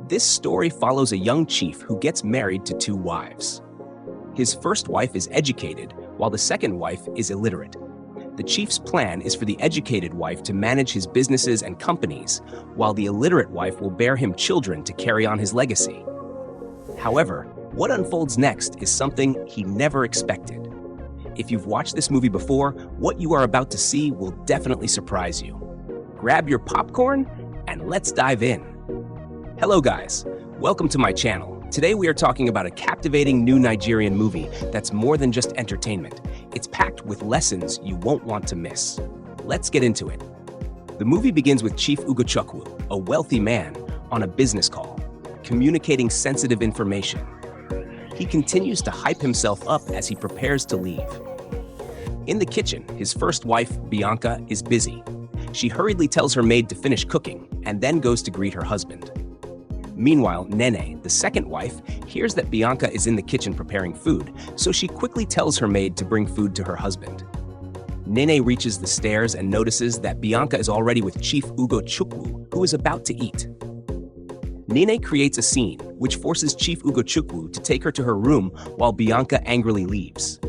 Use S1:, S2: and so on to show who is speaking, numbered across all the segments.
S1: This story follows a young chief who gets married to two wives. His first wife is educated, while the second wife is illiterate. The chief's plan is for the educated wife to manage his businesses and companies, while the illiterate wife will bear him children to carry on his legacy. However, what unfolds next is something he never expected. If you've watched this movie before, what you are about to see will definitely surprise you. Grab your popcorn and let's dive in. Hello guys, welcome to my channel. Today we are talking about a captivating new Nigerian movie that's more than just entertainment. It's packed with lessons you won't want to miss. Let's get into it. The movie begins with Chief Ugochukwu, a wealthy man, on a business call, communicating sensitive information. He continues to hype himself up as he prepares to leave. In the kitchen, his first wife, Bianca, is busy. She hurriedly tells her maid to finish cooking and then goes to greet her husband. Meanwhile, Nene, the second wife, hears that Bianca is in the kitchen preparing food, so she quickly tells her maid to bring food to her husband. Nene reaches the stairs and notices that Bianca is already with Chief Ugochukwu, who is about to eat. Nene creates a scene which forces Chief Ugochukwu to take her to her room while Bianca angrily leaves.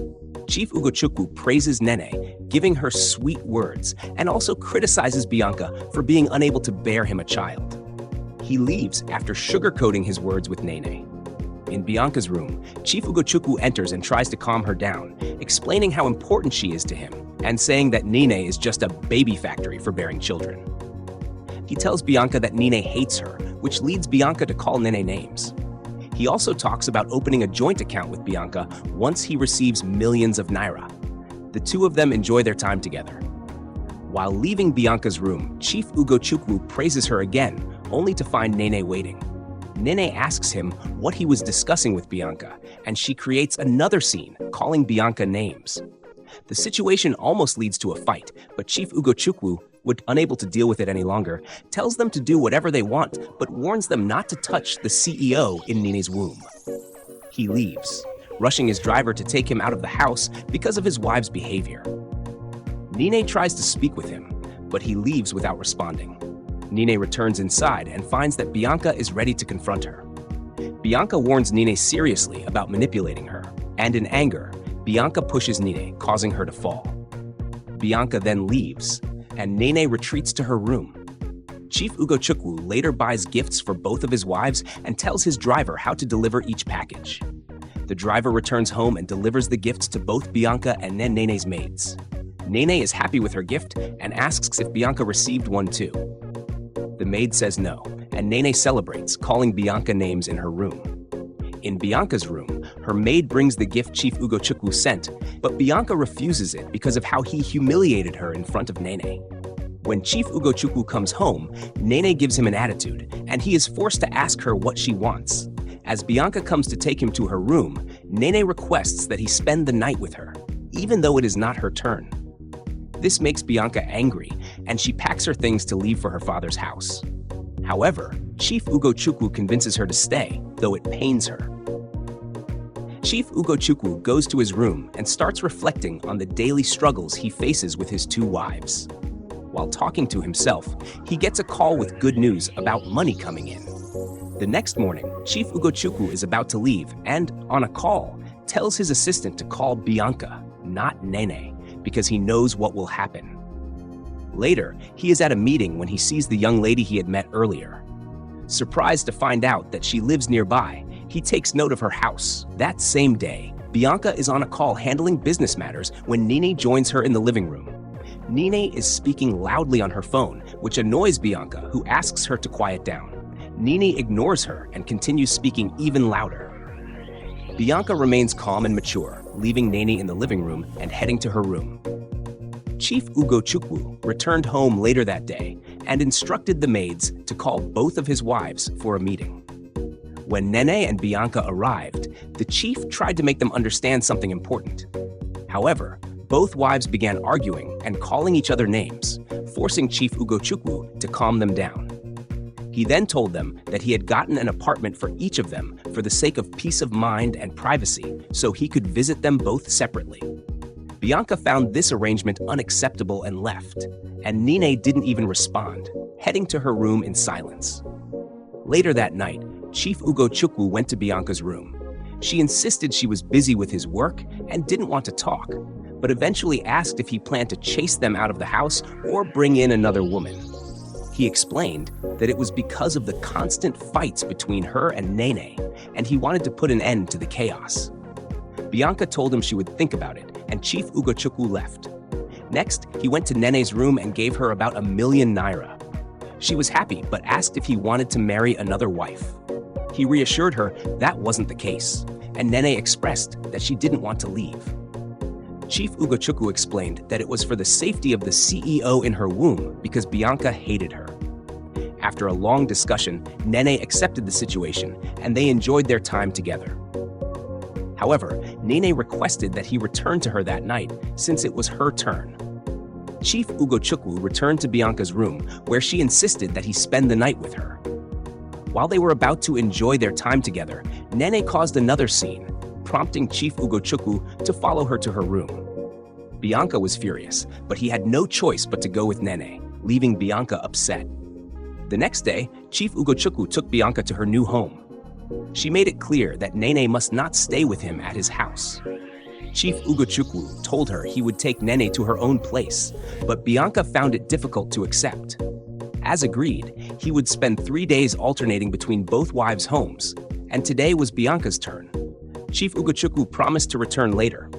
S1: Chief Ugochukwu praises Nene, giving her sweet words, and also criticizes Bianca for being unable to bear him a child. He leaves after sugarcoating his words with Nene. In Bianca's room, Chief Ugochukwu enters and tries to calm her down, explaining how important she is to him, and saying that Nene is just a baby factory for bearing children. He tells Bianca that Nene hates her, which leads Bianca to call Nene names. He also talks about opening a joint account with Bianca once he receives millions of naira. The two of them enjoy their time together. While leaving Bianca's room, Chief Ugochukwu praises her again, only to find Nene waiting. Nene asks him what he was discussing with Bianca, and she creates another scene, calling Bianca names. The situation almost leads to a fight, but Chief Ugochukwu, unable to deal with it any longer, tells them to do whatever they want, but warns them not to touch the CEO in Nene's womb. He leaves, rushing his driver to take him out of the house because of his wife's behavior. Nene tries to speak with him, but he leaves without responding. Nene returns inside and finds that Bianca is ready to confront her. Bianca warns Nene seriously about manipulating her, and in anger, Bianca pushes Nene, causing her to fall. Bianca then leaves, and Nene retreats to her room. Chief Ugochukwu later buys gifts for both of his wives and tells his driver how to deliver each package. The driver returns home and delivers the gifts to both Bianca and then Nene's maids. Nene is happy with her gift and asks if Bianca received one too. The maid says no, and Nene celebrates, calling Bianca names in her room. In Bianca's room, her maid brings the gift Chief Ugochukwu sent, but Bianca refuses it because of how he humiliated her in front of Nene. When Chief Ugochukwu comes home, Nene gives him an attitude, and he is forced to ask her what she wants. As Bianca comes to take him to her room, Nene requests that he spend the night with her, even though it is not her turn. This makes Bianca angry, and she packs her things to leave for her father's house. However, Chief Ugochukwu convinces her to stay, though it pains her. Chief Ugochukwu goes to his room and starts reflecting on the daily struggles he faces with his two wives. While talking to himself, he gets a call with good news about money coming in. The next morning, Chief Ugochukwu is about to leave and, on a call, tells his assistant to call Bianca, not Nene, because he knows what will happen. Later, he is at a meeting when he sees the young lady he had met earlier. Surprised to find out that she lives nearby, he takes note of her house. That same day, Bianca is on a call handling business matters when Nene joins her in the living room. Nene is speaking loudly on her phone, which annoys Bianca, who asks her to quiet down. Nene ignores her and continues speaking even louder. Bianca remains calm and mature, leaving Nene in the living room and heading to her room. Chief Ugochukwu returned home later that day and instructed the maids to call both of his wives for a meeting. When Nene and Bianca arrived, the chief tried to make them understand something important. However, both wives began arguing and calling each other names, forcing Chief Ugochukwu to calm them down. He then told them that he had gotten an apartment for each of them for the sake of peace of mind and privacy, so he could visit them both separately. Bianca found this arrangement unacceptable and left, and Nene didn't even respond, heading to her room in silence. Later that night, Chief Ugochukwu went to Bianca's room. She insisted she was busy with his work and didn't want to talk, but eventually asked if he planned to chase them out of the house or bring in another woman. He explained that it was because of the constant fights between her and Nene, and he wanted to put an end to the chaos. Bianca told him she would think about it, and Chief Ugochukwu left. Next, he went to Nene's room and gave her about 1,000,000 naira. She was happy, but asked if he wanted to marry another wife. He reassured her that wasn't the case, and Nene expressed that she didn't want to leave. Chief Ugochukwu explained that it was for the safety of the CEO in her womb because Bianca hated her. After a long discussion, Nene accepted the situation, and they enjoyed their time together. However, Nene requested that he return to her that night since it was her turn. Chief Ugochukwu returned to Bianca's room, where she insisted that he spend the night with her. While they were about to enjoy their time together, Nene caused another scene, prompting Chief Ugochukwu to follow her to her room. Bianca was furious, but he had no choice but to go with Nene, leaving Bianca upset. The next day, Chief Ugochukwu took Bianca to her new home. She made it clear that Nene must not stay with him at his house. Chief Ugochukwu told her he would take Nene to her own place, but Bianca found it difficult to accept. As agreed, he would spend 3 days alternating between both wives' homes, and today was Bianca's turn. Chief Ugochukwu promised to return later.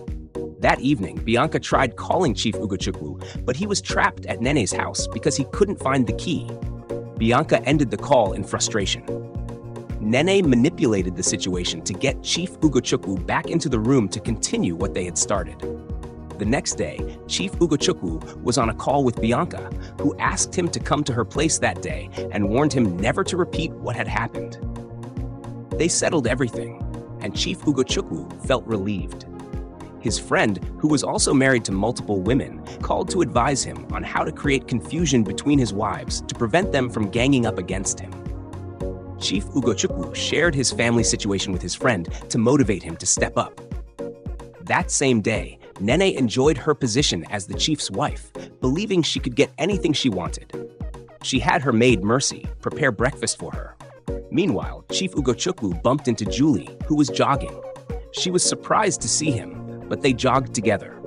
S1: That evening, Bianca tried calling Chief Ugochukwu, but he was trapped at Nene's house because he couldn't find the key. Bianca ended the call in frustration. Nene manipulated the situation to get Chief Ugochukwu back into the room to continue what they had started. The next day, Chief Ugochukwu was on a call with Bianca, who asked him to come to her place that day and warned him never to repeat what had happened. They settled everything, and Chief Ugochukwu felt relieved. His friend, who was also married to multiple women, called to advise him on how to create confusion between his wives to prevent them from ganging up against him. Chief Ugochukwu shared his family situation with his friend to motivate him to step up. That same day, Nene enjoyed her position as the chief's wife, believing she could get anything she wanted. She had her maid Mercy prepare breakfast for her. Meanwhile, Chief Ugochukwu bumped into Julie, who was jogging. She was surprised to see him, but they jogged together.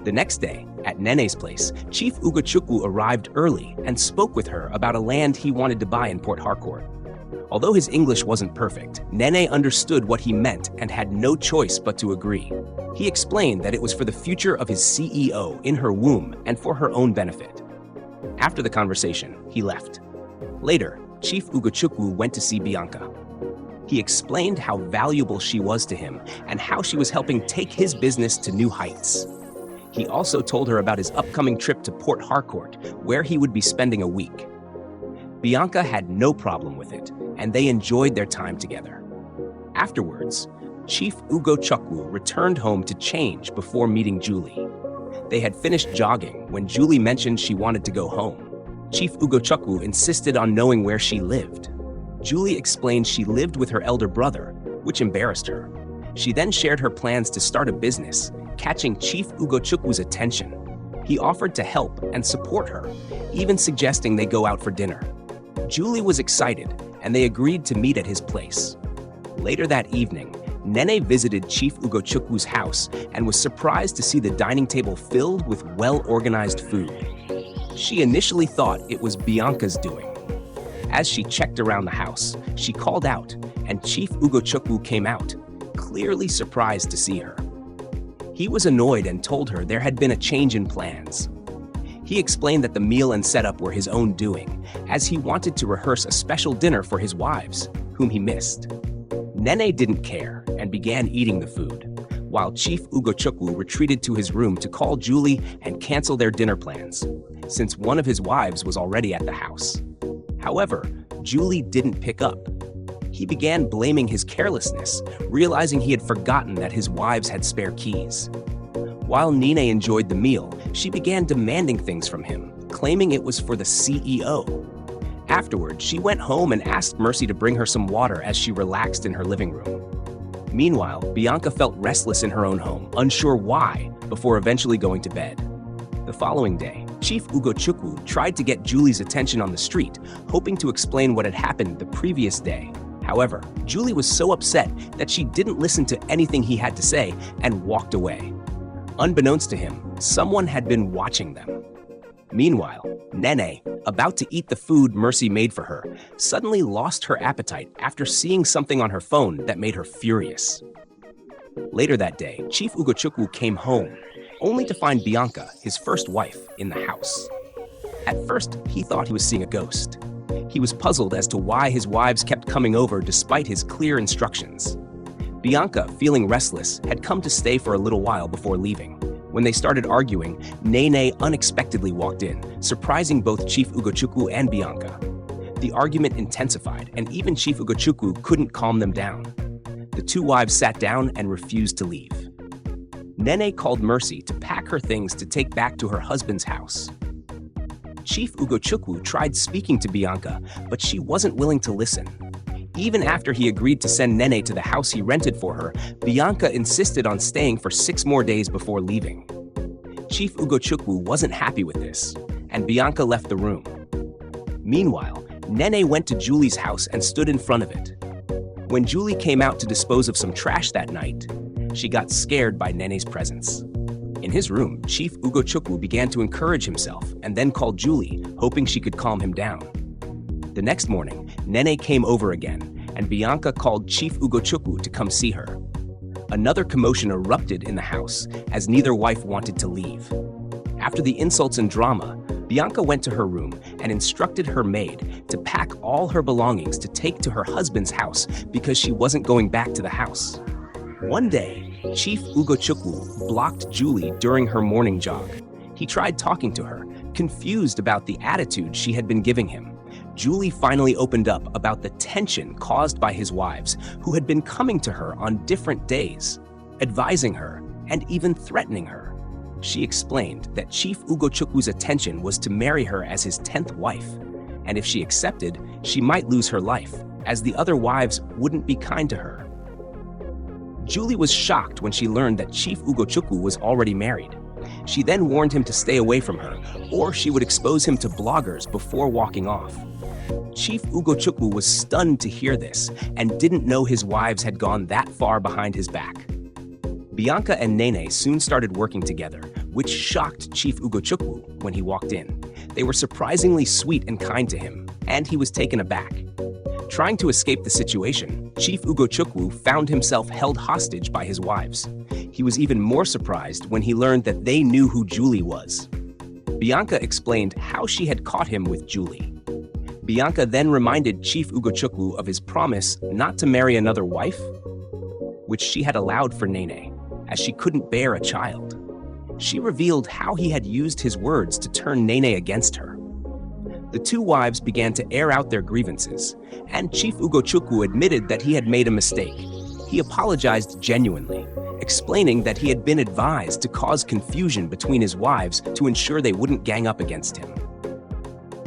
S1: The next day, at Nene's place, Chief Ugochukwu arrived early and spoke with her about a land he wanted to buy in Port Harcourt. Although his English wasn't perfect, Nene understood what he meant and had no choice but to agree. He explained that it was for the future of his CEO in her womb and for her own benefit. After the conversation, he left. Later, Chief Ugochukwu went to see Bianca. He explained how valuable she was to him and how she was helping take his business to new heights. He also told her about his upcoming trip to Port Harcourt, where he would be spending a week. Bianca had no problem with it, and they enjoyed their time together. Afterwards, Chief Ugochukwu returned home to change before meeting Julie. They had finished jogging when Julie mentioned she wanted to go home. Chief Ugochukwu insisted on knowing where she lived. Julie explained she lived with her elder brother, which embarrassed her. She then shared her plans to start a business, catching Chief Ugochukwu's attention. He offered to help and support her, even suggesting they go out for dinner. Julie was excited, and they agreed to meet at his place. Later that evening, Nene visited Chief Ugochukwu's house and was surprised to see the dining table filled with well-organized food. She initially thought it was Bianca's doing. As she checked around the house, she called out, and Chief Ugochukwu came out, clearly surprised to see her. He was annoyed and told her there had been a change in plans. He explained that the meal and setup were his own doing, as he wanted to rehearse a special dinner for his wives, whom he missed. Nene didn't care and began eating the food, while Chief Ugochukwu retreated to his room to call Julie and cancel their dinner plans, since one of his wives was already at the house. However, Julie didn't pick up. He began blaming his carelessness, realizing he had forgotten that his wives had spare keys. While Nene enjoyed the meal, she began demanding things from him, claiming it was for the CEO. Afterward, she went home and asked Mercy to bring her some water as she relaxed in her living room. Meanwhile, Bianca felt restless in her own home, unsure why, before eventually going to bed. The following day, Chief Ugochukwu tried to get Julie's attention on the street, hoping to explain what had happened the previous day. However, Julie was so upset that she didn't listen to anything he had to say and walked away. Unbeknownst to him, someone had been watching them. Meanwhile, Nene, about to eat the food Mercy made for her, suddenly lost her appetite after seeing something on her phone that made her furious. Later that day, Chief Ugochukwu came home, only to find Bianca, his first wife, in the house. At first, he thought he was seeing a ghost. He was puzzled as to why his wives kept coming over despite his clear instructions. Bianca, feeling restless, had come to stay for a little while before leaving. When they started arguing, Nene unexpectedly walked in, surprising both Chief Ugochukwu and Bianca. The argument intensified, and even Chief Ugochukwu couldn't calm them down. The two wives sat down and refused to leave. Nene called Mercy to pack her things to take back to her husband's house. Chief Ugochukwu tried speaking to Bianca, but she wasn't willing to listen. Even after he agreed to send Nene to the house he rented for her, Bianca insisted on staying for 6 more days before leaving. Chief Ugochukwu wasn't happy with this, and Bianca left the room. Meanwhile, Nene went to Julie's house and stood in front of it. When Julie came out to dispose of some trash that night, she got scared by Nene's presence. In his room, Chief Ugochukwu began to encourage himself and then called Julie, hoping she could calm him down. The next morning, Nene came over again, and Bianca called Chief Ugochukwu to come see her. Another commotion erupted in the house, as neither wife wanted to leave. After the insults and drama, Bianca went to her room and instructed her maid to pack all her belongings to take to her husband's house because she wasn't going back to the house. One day, Chief Ugochukwu blocked Julie during her morning jog. He tried talking to her, confused about the attitude she had been giving him. Julie finally opened up about the tension caused by his wives, who had been coming to her on different days, advising her, and even threatening her. She explained that Chief Ugochukwu's intention was to marry her as his 10th wife, and if she accepted, she might lose her life, as the other wives wouldn't be kind to her. Julie was shocked when she learned that Chief Ugochukwu was already married. She then warned him to stay away from her, or she would expose him to bloggers before walking off. Chief Ugochukwu was stunned to hear this and didn't know his wives had gone that far behind his back. Bianca and Nene soon started working together, which shocked Chief Ugochukwu when he walked in. They were surprisingly sweet and kind to him, and he was taken aback. Trying to escape the situation, Chief Ugochukwu found himself held hostage by his wives. He was even more surprised when he learned that they knew who Julie was. Bianca explained how she had caught him with Julie. Bianca then reminded Chief Ugochukwu of his promise not to marry another wife, which she had allowed for Nene, as she couldn't bear a child. She revealed how he had used his words to turn Nene against her. The two wives began to air out their grievances, and Chief Ugochukwu admitted that he had made a mistake. He apologized genuinely, explaining that he had been advised to cause confusion between his wives to ensure they wouldn't gang up against him.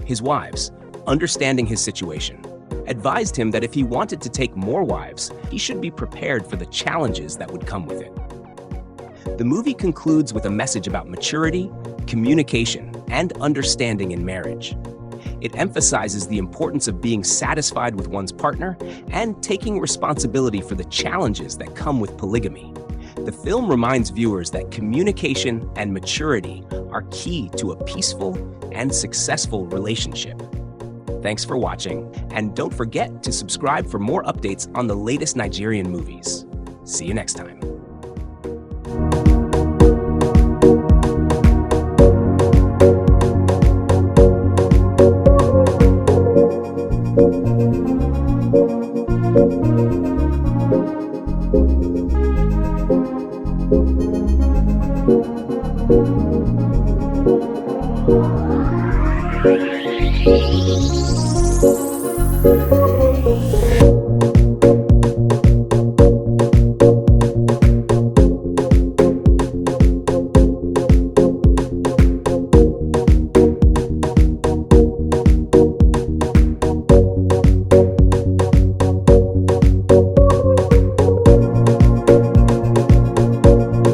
S1: His wives, understanding his situation, advised him that if he wanted to take more wives, he should be prepared for the challenges that would come with it. The movie concludes with a message about maturity, communication, and understanding in marriage. It emphasizes the importance of being satisfied with one's partner and taking responsibility for the challenges that come with polygamy. The film reminds viewers that communication and maturity are key to a peaceful and successful relationship. Thanks for watching, and don't forget to subscribe for more updates on the latest Nigerian movies. See you next time.
S2: Thank you.